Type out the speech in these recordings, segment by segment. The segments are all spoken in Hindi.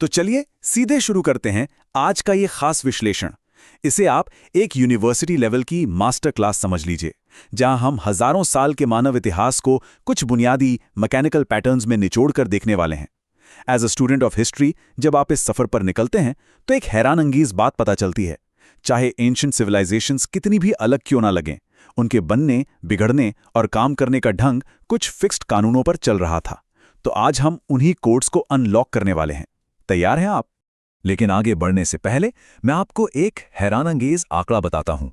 तो चलिए सीधे शुरू करते हैं आज का ये खास विश्लेषण। इसे आप एक यूनिवर्सिटी लेवल की मास्टर क्लास समझ लीजिए, जहां हम हजारों साल के मानव इतिहास को कुछ बुनियादी मैकेनिकल पैटर्न्स में निचोड़कर देखने वाले हैं। As a student of history जब आप इस सफर पर निकलते हैं तो एक हैरानंगेज बात पता चलती है। चाहे एंशिएंट सिविलाइजेशंस कितनी भी अलग क्यों ना लगें, उनके बनने, बिगड़ने और काम करने का ढंग कुछ फिक्स्ड कानूनों पर चल रहा था। तो आज हम उन्हीं कोड्स को अनलॉक करने वाले हैं। तैयार हैं आप? लेकिन आगे बढ़ने से पहले मैं आपको एक हैरानंगेज आंकड़ा बताता हूं।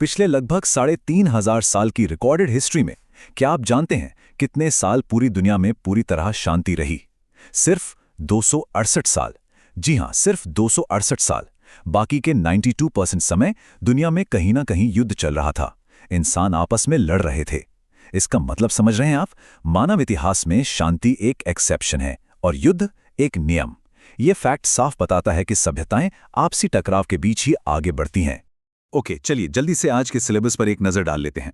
पिछले लगभग 3,500 साल की रिकॉर्डेड हिस्ट्री में क्या आप जानते हैं कितने साल पूरी दुनिया में पूरी तरह शांति रही? सिर्फ 268 साल। जी हां, सिर्फ 268 साल। बाकी के 92% समय दुनिया में कहीं ना कहीं युद्ध चल रहा था। इंसान आपस में लड़ रहे थे। इसका मतलब समझ रहे हैं आप? मानव इतिहास में शांति एक एक्सेप्शन है और युद्ध एक नियम। ये फैक्ट साफ बताता है कि सभ्यताएं आपसी टकराव के बीच ही आगे बढ़ती हैं। ओके, चलिए जल्दी से आज के सिलेबस पर एक नजर डाल लेते हैं।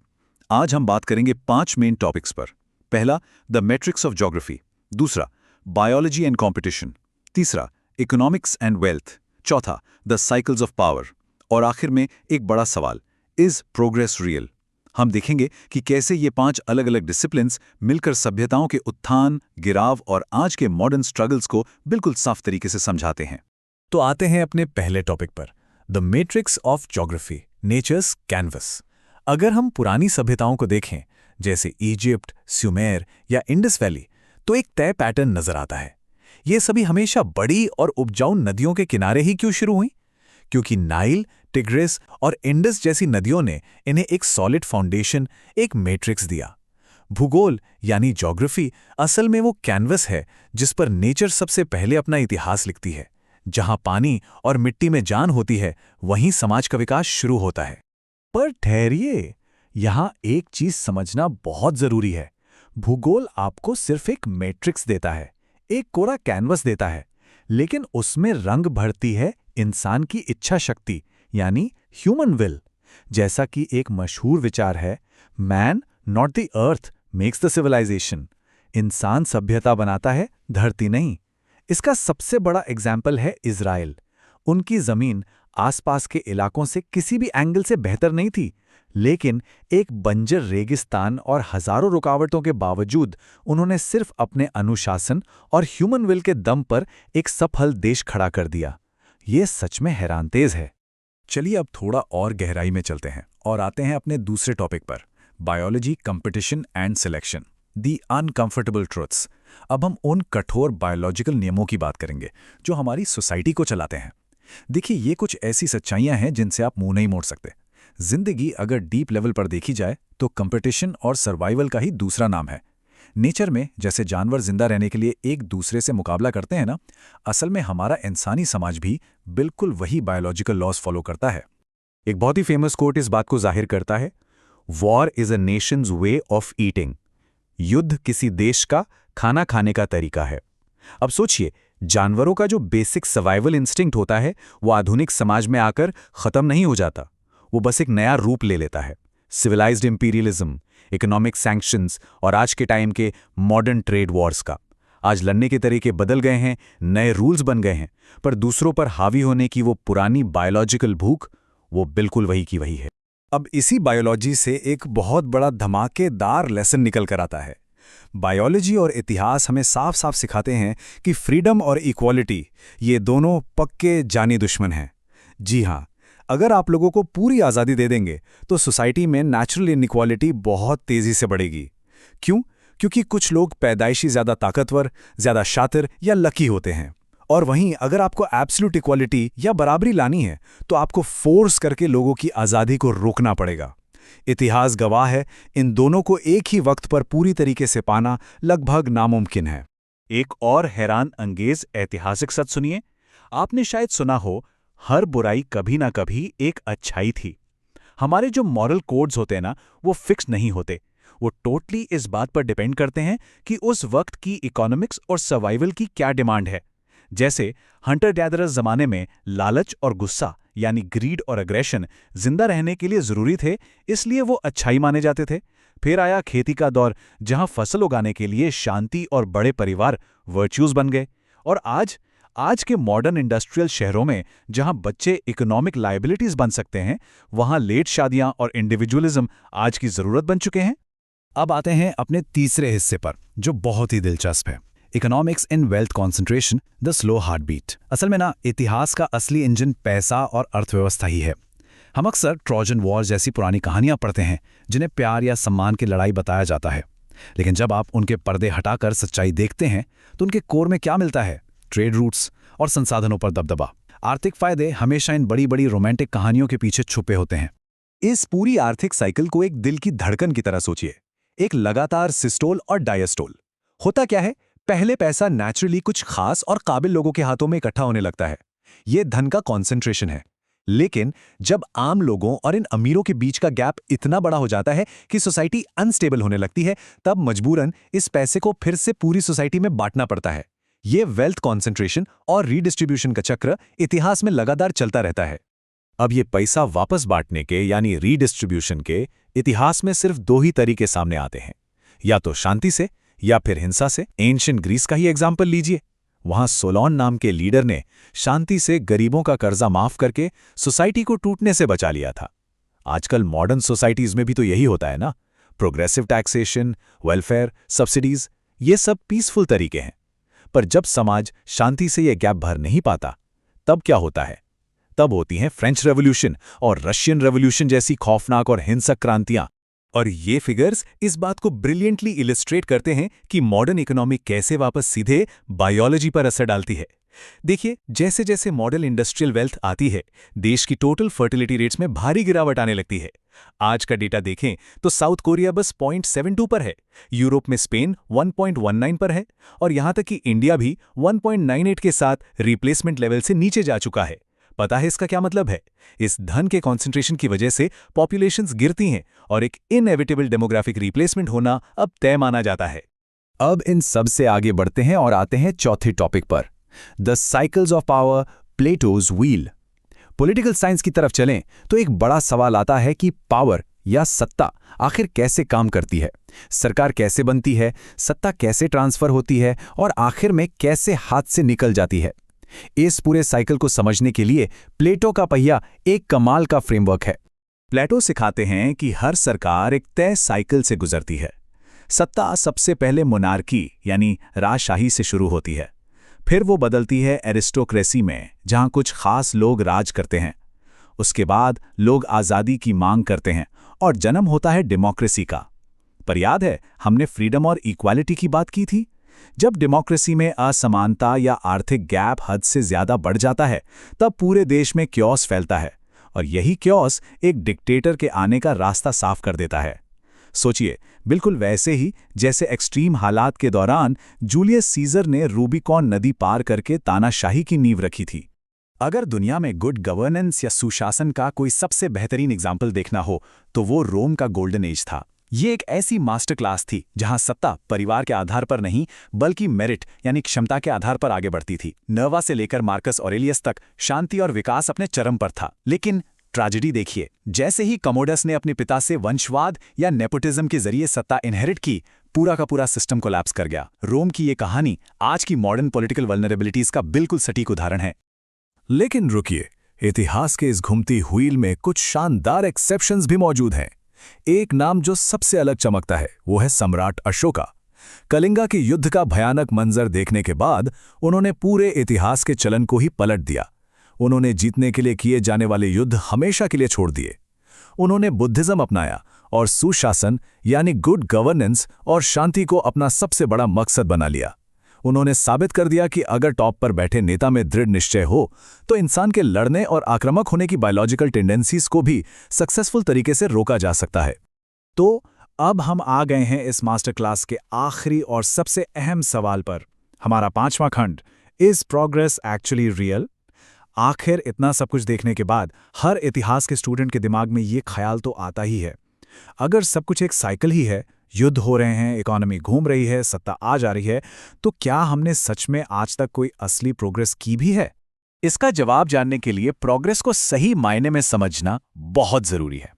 आज हम बात करेंगे 5 मेन टॉपिक्स पर। पहला, द मैट्रिक्स ऑफ ज्योग्राफी। दूसरा, बायोलॉजी एंड कॉम्पिटिशन। तीसरा, इकोनॉमिक्स एंड वेल्थ। चौथा, द साइकिल्स ऑफ पावर। और आखिर में एक बड़ा सवाल, इज प्रोग्रेस रियल? हम देखेंगे कि कैसे ये 5 अलग अलग डिसिप्लिन्स मिलकर सभ्यताओं के उत्थान, गिराव और आज के मॉडर्न स्ट्रगल्स को बिल्कुल साफ तरीके से समझाते हैं। तो आते हैं अपने पहले टॉपिक पर, the matrix of geography, nature's canvas. अगर हम पुरानी सभ्यताओं को देखें, जैसे इजिप्ट, सुमेर या इंडस वैली, तो एक तय पैटर्न नजर आता है। ये सभी हमेशा बड़ी और उपजाऊ नदियों के किनारे ही क्यों शुरू हुई? क्योंकि नाइल, टिग्रिस और इंडस जैसी नदियों ने इन्हें एक सॉलिड फाउंडेशन, एक मैट्रिक्स दिया। भूगोल यानी ज्योग्राफी असल में वो कैनवस है जिस पर नेचर सबसे पहले अपना इतिहास लिखती है। जहां पानी और मिट्टी में जान होती है, वहीं समाज का विकास शुरू होता है। पर ठहरिए, यहां एक चीज समझना बहुत जरूरी है। भूगोल आपको सिर्फ एक मैट्रिक्स देता है, एक कोरा कैनवस देता है, लेकिन उसमें रंग भरती है इंसान की इच्छा शक्ति, यानी ह्यूमन विल। जैसा कि एक मशहूर विचार है, man not the earth makes the civilisation. इंसान सभ्यता बनाता है, धरती नहीं। इसका सबसे बड़ा एग्जाम्पल है इजराइल। उनकी जमीन आसपास के इलाकों से किसी भी एंगल से बेहतर नहीं थी, लेकिन एक बंजर रेगिस्तान और हजारों रुकावटों के बावजूद उन्होंने सिर्फ अपने अनुशासन और ह्यूमन विल के दम पर एक सफल देश खड़ा कर दिया। ये सच में हैरानतेज है। चलिए अब थोड़ा और गहराई में चलते हैं और आते हैं अपने दूसरे टॉपिक पर, biology, competition and selection, the uncomfortable truths. अब हम उन कठोर बायोलॉजिकल नियमों की बात करेंगे जो हमारी सोसाइटी को चलाते हैं। देखिए, ये कुछ ऐसी सच्चाइयां हैं जिनसे आप मुंह नहीं मोड़ सकते। जिंदगी अगर डीप लेवल पर देखी जाए तो कंपटीशन और सर्वाइवल का ही दूसरा नाम है। नेचर में जैसे जानवर जिंदा रहने के लिए एक दूसरे से मुकाबला करते हैं ना, असल में हमारा इंसानी समाज भी बिल्कुल वही बायोलॉजिकल लॉज फॉलो करता है। एक बहुत ही फेमस कोट इस बात को जाहिर करता है, war is a Nations way of eating. युद्ध किसी देश का खाना खाने का तरीका है। अब सोचिए, जानवरों का जो बेसिक सर्वाइवल इंस्टिंक्ट होता है वो आधुनिक समाज में आकर खत्म नहीं हो जाता, वो बस एक नया रूप ले लेता है। सिविलाइज्ड इंपीरियलिज्म, इकोनॉमिक सैंक्शंस और आज के टाइम के मॉडर्न ट्रेड वॉर्स का। आज लड़ने के तरीके बदल गए हैं, नए रूल्स बन गए हैं, पर दूसरों पर हावी होने की वो पुरानी बायोलॉजिकल भूख, वो बिल्कुल वही की वही है। अब इसी बायोलॉजी से एक बहुत बड़ा धमाकेदार लेसन निकल कर आता है। बायोलॉजी और इतिहास हमें साफ साफ सिखाते हैं कि फ्रीडम और इक्वालिटी, ये दोनों पक्के जानी दुश्मन हैं। जी हाँ, अगर आप लोगों को पूरी आज़ादी दे देंगे तो सोसाइटी में नेचुरल इनइक्वालिटी बहुत तेज़ी से बढ़ेगी। क्यों? क्योंकि कुछ लोग पैदाइशी ज़्यादा ताकतवर, ज़्यादा शातिर या लकी होते हैं, और वहीं अगर आपको एब्सोल्यूट इक्वालिटी या बराबरी लानी है तो आपको फोर्स करके लोगों की आज़ादी को रोकना पड़ेगा। इतिहास गवाह है, इन दोनों को एक ही वक्त पर पूरी तरीके से पाना लगभग नामुमकिन है। एक और हैरान अंगेज ऐतिहासिक सच सुनिए। आपने शायद सुना हो, हर बुराई कभी ना कभी एक अच्छाई थी। हमारे जो मॉरल कोड्स होते हैं ना, वो फिक्स नहीं होते। वो टोटली इस बात पर डिपेंड करते हैं कि उस वक्त की इकोनॉमिक्स और सर्वाइवल की क्या डिमांड है। जैसे हंटर गैदरर्स जमाने में लालच और गुस्सा यानी ग्रीड और अग्रेशन जिंदा रहने के लिए जरूरी थे, इसलिए वो अच्छाई माने जाते थे। फिर आया खेती का दौर, जहां फसल उगाने के लिए शांति और बड़े परिवार वर्च्यूज बन गए। और आज आज के मॉडर्न इंडस्ट्रियल शहरों में जहां बच्चे इकोनॉमिक लायबिलिटीज बन सकते हैं, वहां लेट शादियां और इंडिविजुअलिज्म आज की जरूरत बन चुके हैं। अब आते हैं अपने तीसरे हिस्से पर, जो बहुत ही दिलचस्प है, economics in wealth concentration, the slow heart beat. असल में इतिहास का असली इंजन पैसा और अर्थव्यवस्था ही है। हम अक्सर ट्रोजन वॉर जैसी पुरानी कहानियां पढ़ते हैं जिन्हें प्यार या सम्मान की लड़ाई बताया जाता है, लेकिन जब आप उनके पर्दे हटाकर सच्चाई देखते हैं तो उनके कोर में क्या मिलता है? ट्रेड रूट्स और संसाधनों पर दबदबा। आर्थिक फायदे हमेशा इन बड़ी बड़ी रोमांटिक कहानियों के पीछे छुपे होते हैं। इस पूरी आर्थिक साइकिल को एक दिल की धड़कन की तरह सोचिए, एक लगातार सिस्टोल और डायस्टोल। होता क्या है, पहले पैसा नेचुरली कुछ खास और काबिल लोगों के हाथों में इकट्ठा होने लगता है। ये धन का कॉन्सेंट्रेशन है। लेकिन जब आम लोगों और इन अमीरों के बीच का गैप इतना बड़ा हो जाता है कि सोसाइटी अनस्टेबल होने लगती है, तब मजबूरन इस पैसे को फिर से पूरी सोसाइटी में बांटना पड़ता है। ये वेल्थ कॉन्सेंट्रेशन और रीडिस्ट्रीब्यूशन का चक्र इतिहास में लगातार चलता रहता है। अब ये पैसा वापस बांटने के यानी रीडिस्ट्रीब्यूशन के इतिहास में सिर्फ दो ही तरीके सामने आते हैं, या तो शांति से या फिर हिंसा से। एंशिएंट ग्रीस का ही एग्जाम्पल लीजिए। वहां सोलोन नाम के लीडर ने शांति से गरीबों का कर्जा माफ करके सोसाइटी को टूटने से बचा लिया था। आजकल मॉडर्न सोसाइटीज में भी तो यही होता है ना। प्रोग्रेसिव टैक्सेशन, वेलफेयर, सब्सिडीज, ये सब पीसफुल तरीके हैं। पर जब समाज शांति से ये गैप भर नहीं पाता, तब क्या होता है? तब होती हैं फ्रेंच रेवोल्यूशन और रशियन रेवोल्यूशन जैसी खौफनाक और हिंसक क्रांतियां। और ये फिगर्स इस बात को ब्रिलियंटली इलिस्ट्रेट करते हैं कि मॉडर्न इकोनॉमी कैसे वापस सीधे बायोलॉजी पर असर डालती है। देखिए, जैसे जैसे मॉडर्न इंडस्ट्रियल वेल्थ आती है, देश की टोटल फर्टिलिटी रेट्स में भारी गिरावट आने लगती है। आज का डेटा देखें तो साउथ कोरिया बस 0.72 पर है, यूरोप में स्पेन 1.19 पर है, और यहां तक कि इंडिया भी 1.98 के साथ रिप्लेसमेंट लेवल से नीचे जा चुका है। पता है इसका क्या मतलब है? इस धन के कॉन्सेंट्रेशन की वजह से पॉपुलेशंस गिरती हैं और एक इनएविटेबल डेमोग्राफिक रिप्लेसमेंट होना अब तय माना जाता है। अब इन सब से आगे बढ़ते हैं और आते हैं चौथे टॉपिक पर, the cycles of power, Plato's wheel. Political science की तरफ चलें तो एक बड़ा सवाल आता है कि पावर या सत्ता आखिर कैसे काम करती है, सरकार कैसे बनती है, सत्ता कैसे ट्रांसफर होती है और आखिर में कैसे हाथ से निकल जाती है। इस पूरे साइकिल को समझने के लिए प्लेटो का पहिया एक कमाल का फ्रेमवर्क है। प्लेटो सिखाते हैं कि हर सरकार एक तय साइकिल से गुजरती है। सत्ता सबसे पहले मोनार्की यानी राजशाही से शुरू होती है, फिर वो बदलती है एरिस्टोक्रेसी में, जहां कुछ खास लोग राज करते हैं। उसके बाद लोग आज़ादी की मांग करते हैं और जन्म होता है डेमोक्रेसी का। पर याद है, हमने फ्रीडम और इक्वालिटी की बात की थी। जब डेमोक्रेसी में असमानता या आर्थिक गैप हद से ज्यादा बढ़ जाता है, तब पूरे देश में क्योस फैलता है, और यही क्योस एक डिक्टेटर के आने का रास्ता साफ कर देता है। सोचिए, बिल्कुल वैसे ही जैसे एक्सट्रीम हालात के दौरान जूलियस सीजर ने रूबिकॉन नदी पार करके तानाशाही की नींव रखी थी। अगर दुनिया में गुड गवर्नेंस या सुशासन का कोई सबसे बेहतरीन एग्जाम्पल देखना हो तो वो रोम का गोल्डन एज था। ये एक ऐसी मास्टर क्लास थी जहां सत्ता परिवार के आधार पर नहीं बल्कि मेरिट यानी क्षमता के आधार पर आगे बढ़ती थी। नर्वा से लेकर मार्कस ऑरेलियस तक शांति और विकास अपने चरम पर था। लेकिन ट्रेजेडी देखिए, जैसे ही कमोडस ने अपने पिता से वंशवाद या नेपोटिज्म के जरिए सत्ता इनहेरिट की, पूरा का पूरा सिस्टम कोलैप्स कर गया। रोम की ये कहानी आज की मॉडर्न पॉलिटिकल वल्नरेबिलिटीज का बिल्कुल सटीक उदाहरण है। लेकिन रुकिए, इतिहास के इस घूमती व्हील में कुछ शानदार एक्सेप्शंस भी मौजूद हैं। एक नाम जो सबसे अलग चमकता है वो है सम्राट अशोका। कलिंगा के युद्ध का भयानक मंजर देखने के बाद उन्होंने पूरे इतिहास के चलन को ही पलट दिया। उन्होंने जीतने के लिए किए जाने वाले युद्ध हमेशा के लिए छोड़ दिए। उन्होंने बुद्धिज्म अपनाया और सुशासन यानी गुड गवर्नेंस और शांति को अपना सबसे बड़ा मकसद बना लिया। उन्होंने साबित कर दिया कि अगर टॉप पर बैठे नेता में दृढ़ निश्चय हो तो इंसान के लड़ने और आक्रामक होने की बायोलॉजिकल टेंडेंसीज को भी सक्सेसफुल तरीके से रोका जा सकता है। तो अब हम आ गए हैं इस मास्टर क्लास के आखिरी और सबसे अहम सवाल पर, हमारा 5वां खंड, इज प्रोग्रेस एक्चुअली रियल? आखिर इतना सब कुछ देखने के बाद हर इतिहास के स्टूडेंट के दिमाग में ये ख्याल तो आता ही है, अगर सब कुछ एक साइकिल ही है, युद्ध हो रहे हैं, इकोनॉमी घूम रही है, सत्ता आ जा रही है, तो क्या हमने सच में आज तक कोई असली प्रोग्रेस की भी है? इसका जवाब जानने के लिए प्रोग्रेस को सही मायने में समझना बहुत जरूरी है।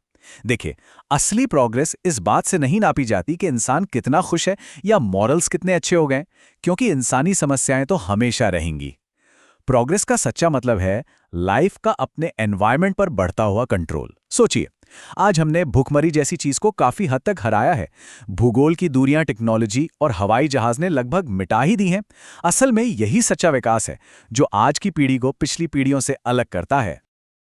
देखिए, असली प्रोग्रेस इस बात से नहीं नापी जाती कि इंसान कितना खुश है या मॉरल्स कितने अच्छे हो गए, क्योंकि इंसानी समस्याएं तो हमेशा रहेंगी। प्रोग्रेस का सच्चा मतलब है लाइफ का अपने एनवायरनमेंट पर बढ़ता हुआ कंट्रोल। सोचिए, आज हमने भूखमरी जैसी चीज को काफी हद तक हराया है। भूगोल की दूरियां टेक्नोलॉजी और हवाई जहाज ने लगभग मिटा ही दी हैं। असल में यही सच्चा विकास है जो आज की पीढ़ी को पिछली पीढ़ियों से अलग करता है।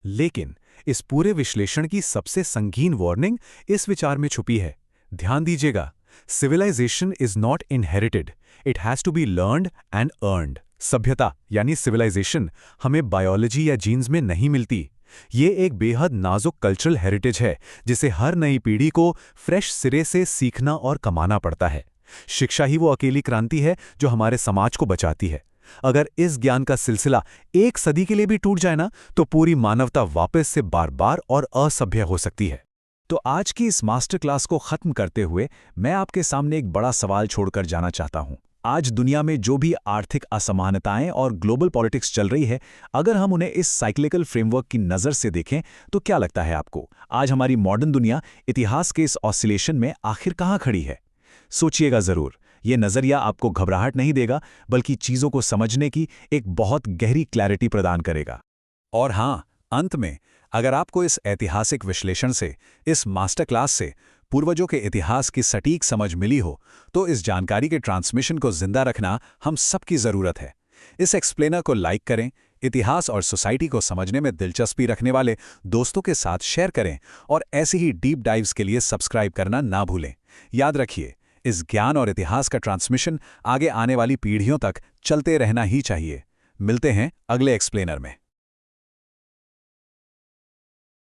लेकिन इस पूरे विश्लेषण की सबसे संगीन वार्निंग इस विचार में छुपी है। ध्यान दीजिएगा, civilisation is not inherited, it has to be learned and earned. सभ्यता यानी सिविलाइजेशन हमें बायोलॉजी या जीन्स में नहीं मिलती। ये एक बेहद नाजुक कल्चरल हेरिटेज है जिसे हर नई पीढ़ी को फ्रेश सिरे से सीखना और कमाना पड़ता है। शिक्षा ही वो अकेली क्रांति है जो हमारे समाज को बचाती है। अगर इस ज्ञान का सिलसिला एक सदी के लिए भी टूट जाए ना, तो पूरी मानवता वापस से बार बार और असभ्य हो सकती है। तो आज की इस मास्टर क्लास को खत्म करते हुए मैं आपके सामने एक बड़ा सवाल छोड़कर जाना चाहता हूं। आज दुनिया में जो भी आर्थिक असमानताएं और ग्लोबल पॉलिटिक्स चल रही है, अगर हम उन्हें इस साइक्लिकल फ्रेमवर्क की नज़र से देखें तो क्या लगता है आपको, आज हमारी मॉडर्न दुनिया इतिहास के इस ऑसिलेशन में आखिर कहाँ खड़ी है? सोचिएगा ज़रूर। ये नज़रिया आपको घबराहट नहीं देगा, बल्कि चीज़ों को समझने की एक बहुत गहरी क्लैरिटी प्रदान करेगा। और हाँ, अंत में अगर आपको इस ऐतिहासिक विश्लेषण से, इस मास्टर क्लास से पूर्वजों के इतिहास की सटीक समझ मिली हो, तो इस जानकारी के ट्रांसमिशन को जिंदा रखना हम सबकी ज़रूरत है। इस एक्सप्लेनर को लाइक करें, इतिहास और सोसाइटी को समझने में दिलचस्पी रखने वाले दोस्तों के साथ शेयर करें और ऐसे ही डीप डाइव्स के लिए सब्सक्राइब करना ना भूलें। याद रखिए, इस ज्ञान और इतिहास का ट्रांसमिशन आगे आने वाली पीढ़ियों तक चलते रहना ही चाहिए। मिलते हैं अगले एक्सप्लेनर में।